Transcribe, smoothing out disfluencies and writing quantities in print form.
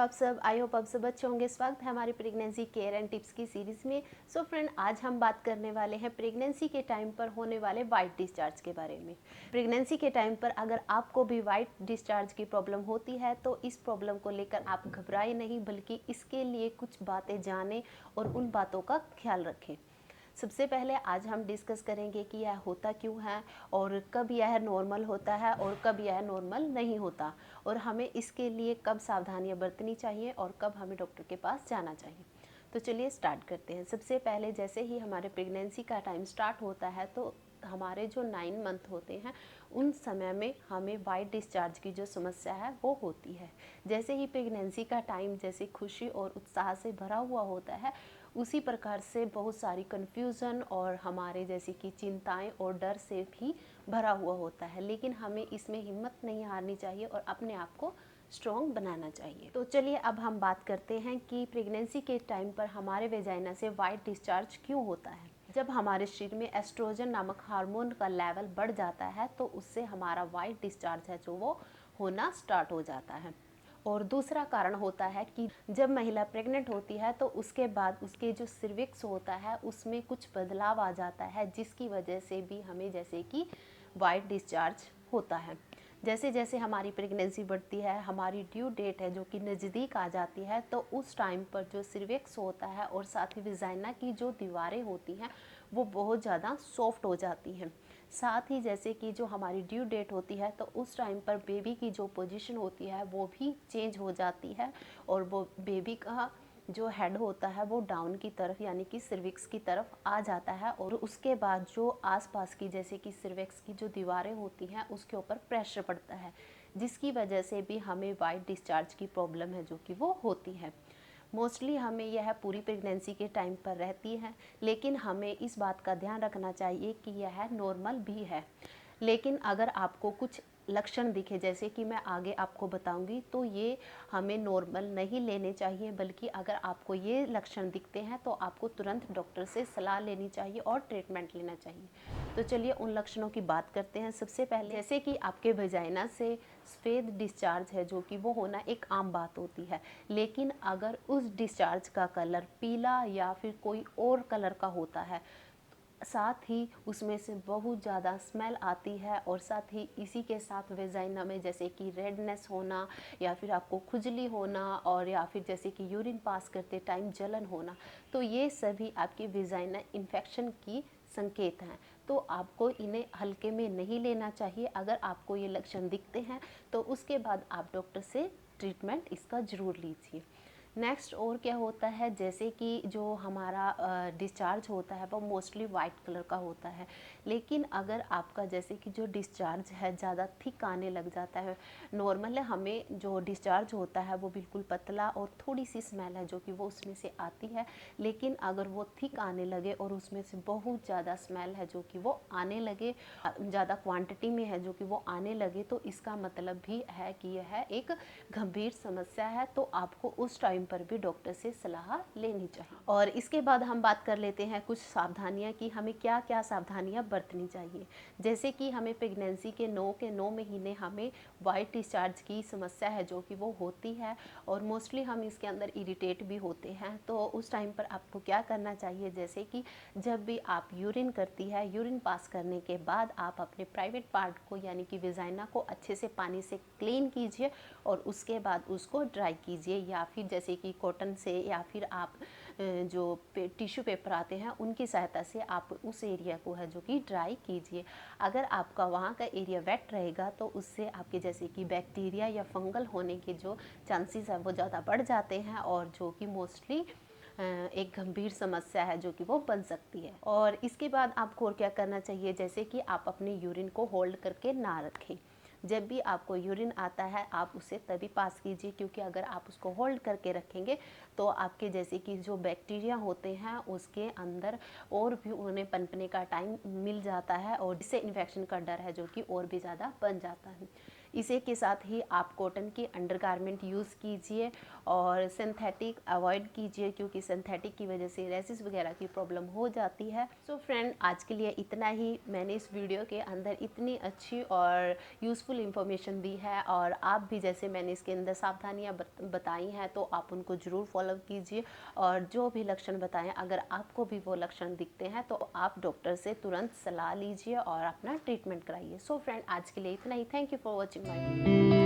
आप सब? I hope आप सब अच्छे होंगे। स्वागत है हमारी प्रेगनेंसी केयर एंड टिप्स की सीरीज़ में। सो फ्रेंड, आज हम बात करने वाले हैं प्रेगनेंसी के टाइम पर होने वाले वाइट डिस्चार्ज के बारे में। प्रेगनेंसी के टाइम पर अगर आपको भी वाइट डिस्चार्ज की प्रॉब्लम होती है तो इस प्रॉब्लम को लेकर आप घबराए नहीं, बल्कि इसके लिए कुछ बातें जानें और उन बातों का ख्याल रखें। सबसे पहले आज हम डिस्कस करेंगे कि यह होता क्यों है और कब यह नॉर्मल होता है और कब यह नॉर्मल नहीं होता, और हमें इसके लिए कब सावधानियां बरतनी चाहिए और कब हमें डॉक्टर के पास जाना चाहिए। तो चलिए स्टार्ट करते हैं। सबसे पहले जैसे ही हमारे प्रेगनेंसी का टाइम स्टार्ट होता है तो हमारे जो 9 मंथ होते हैं उन समय में हमें वाइट डिस्चार्ज की जो समस्या है वो होती है। जैसे ही प्रेगनेंसी का टाइम जैसे खुशी और उत्साह से भरा हुआ होता है, उसी प्रकार से बहुत सारी कन्फ्यूज़न और हमारे जैसे कि चिंताएं और डर से भी भरा हुआ होता है। लेकिन हमें इसमें हिम्मत नहीं हारनी चाहिए और अपने आप को स्ट्रॉन्ग बनाना चाहिए। तो चलिए अब हम बात करते हैं कि प्रेगनेंसी के टाइम पर हमारे वेजाइना से वाइट डिस्चार्ज क्यों होता है। जब हमारे शरीर में एस्ट्रोजन नामक हार्मोन का लेवल बढ़ जाता है तो उससे हमारा वाइट डिस्चार्ज है जो वो होना स्टार्ट हो जाता है। और दूसरा कारण होता है कि जब महिला प्रेग्नेंट होती है तो उसके बाद उसके जो सर्विक्स होता है उसमें कुछ बदलाव आ जाता है, जिसकी वजह से भी हमें जैसे कि वाइट डिस्चार्ज होता है। जैसे जैसे हमारी प्रेगनेंसी बढ़ती है, हमारी ड्यू डेट है जो कि नज़दीक आ जाती है, तो उस टाइम पर जो सर्विक्स होता है और साथ ही विजाइना की जो दीवारें होती हैं वो बहुत ज़्यादा सॉफ्ट हो जाती हैं। साथ ही जैसे कि जो हमारी ड्यू डेट होती है तो उस टाइम पर बेबी की जो पोजीशन होती है वो भी चेंज हो जाती है और वो बेबी का जो हेड होता है वो डाउन की तरफ यानी कि सर्विक्स की तरफ आ जाता है, और उसके बाद जो आसपास की जैसे कि सर्विक्स की जो दीवारें होती हैं उसके ऊपर प्रेशर पड़ता है, जिसकी वजह से भी हमें वाइट डिस्चार्ज की प्रॉब्लम है जो कि वो होती है। मोस्टली हमें यह पूरी प्रेगनेंसी के टाइम पर रहती है, लेकिन हमें इस बात का ध्यान रखना चाहिए कि यह नॉर्मल भी है। लेकिन अगर आपको कुछ लक्षण दिखे जैसे कि मैं आगे आपको बताऊंगी, तो ये हमें नॉर्मल नहीं लेने चाहिए, बल्कि अगर आपको ये लक्षण दिखते हैं तो आपको तुरंत डॉक्टर से सलाह लेनी चाहिए और ट्रीटमेंट लेना चाहिए। तो चलिए उन लक्षणों की बात करते हैं। सबसे पहले जैसे कि आपके वजाइना से सफ़ेद डिस्चार्ज है जो कि वो होना एक आम बात होती है, लेकिन अगर उस डिस्चार्ज का कलर पीला या फिर कोई और कलर का होता है, साथ ही उसमें से बहुत ज़्यादा स्मेल आती है, और साथ ही इसी के साथ वेजाइना में जैसे कि रेडनेस होना या फिर आपको खुजली होना और या फिर जैसे कि यूरिन पास करते टाइम जलन होना, तो ये सभी आपकी वेजाइना इन्फेक्शन की संकेत हैं। तो आपको इन्हें हल्के में नहीं लेना चाहिए। अगर आपको ये लक्षण दिखते हैं तो उसके बाद आप डॉक्टर से ट्रीटमेंट इसका ज़रूर लीजिए। नेक्स्ट और क्या होता है, जैसे कि जो हमारा डिस्चार्ज होता है वो मोस्टली वाइट कलर का होता है, लेकिन अगर आपका जैसे कि जो डिस्चार्ज है ज़्यादा थिक आने लग जाता है, नॉर्मल है हमें जो डिस्चार्ज होता है वो बिल्कुल पतला और थोड़ी सी स्मेल है जो कि वो उसमें से आती है, लेकिन अगर वो थिक आने लगे और उसमें से बहुत ज़्यादा स्मेल है जो कि वो आने लगे, ज़्यादा क्वांटिटी में है जो कि वो आने लगे, तो इसका मतलब भी है कि यह एक गंभीर समस्या है। तो आपको उस टाइम पर भी डॉक्टर से सलाह लेनी चाहिए। और इसके बाद हम बात कर लेते हैं कुछ सावधानियां कि हमें क्या क्या सावधानियां बरतनी चाहिए। जैसे कि हमें प्रेगनेंसी के 9 महीने हमें वाइट डिस्चार्ज की समस्या है जो कि वो होती है, और मोस्टली हम इसके अंदर इरिटेट भी होते हैं। तो उस टाइम पर आपको क्या करना चाहिए, जैसे कि जब भी आप यूरिन करती है, यूरिन पास करने के बाद आप अपने प्राइवेट पार्ट को यानी कि वेजाइना को अच्छे से पानी से क्लीन कीजिए और उसके बाद उसको ड्राई कीजिए, या फिर जैसे कि कॉटन से या फिर आप जो टिश्यू पेपर आते हैं उनकी सहायता से आप उस एरिया को है जो कि ड्राई कीजिए। अगर आपका वहाँ का एरिया वेट रहेगा तो उससे आपके जैसे कि बैक्टीरिया या फंगल होने के जो चांसेस है वो ज़्यादा बढ़ जाते हैं, और जो कि मोस्टली एक गंभीर समस्या है जो कि वो बन सकती है। और इसके बाद आपको और क्या करना चाहिए, जैसे कि आप अपने यूरिन को होल्ड करके ना रखें। जब भी आपको यूरिन आता है आप उसे तभी पास कीजिए, क्योंकि अगर आप उसको होल्ड करके रखेंगे तो आपके जैसे कि जो बैक्टीरिया होते हैं उसके अंदर और भी उन्हें पनपने का टाइम मिल जाता है, और इससे इन्फेक्शन का डर है जो कि और भी ज़्यादा बन जाता है। इसी के साथ ही आप कॉटन की अंडरगारमेंट यूज़ कीजिए और सिंथेटिक अवॉइड कीजिए, क्योंकि सिंथेटिक की वजह से रैशेस वगैरह की प्रॉब्लम हो जाती है। सो फ्रेंड, आज के लिए इतना ही। मैंने इस वीडियो के अंदर इतनी अच्छी और यूज़फुल इंफॉर्मेशन दी है, और आप भी जैसे मैंने इसके अंदर सावधानियाँ बताई हैं तो आप उनको ज़रूर फॉलो कीजिए। और जो भी लक्षण बताएं, अगर आपको भी वो लक्षण दिखते हैं तो आप डॉक्टर से तुरंत सलाह लीजिए और अपना ट्रीटमेंट कराइए। सो फ्रेंड, आज के लिए इतना ही। Thank you for watching my video.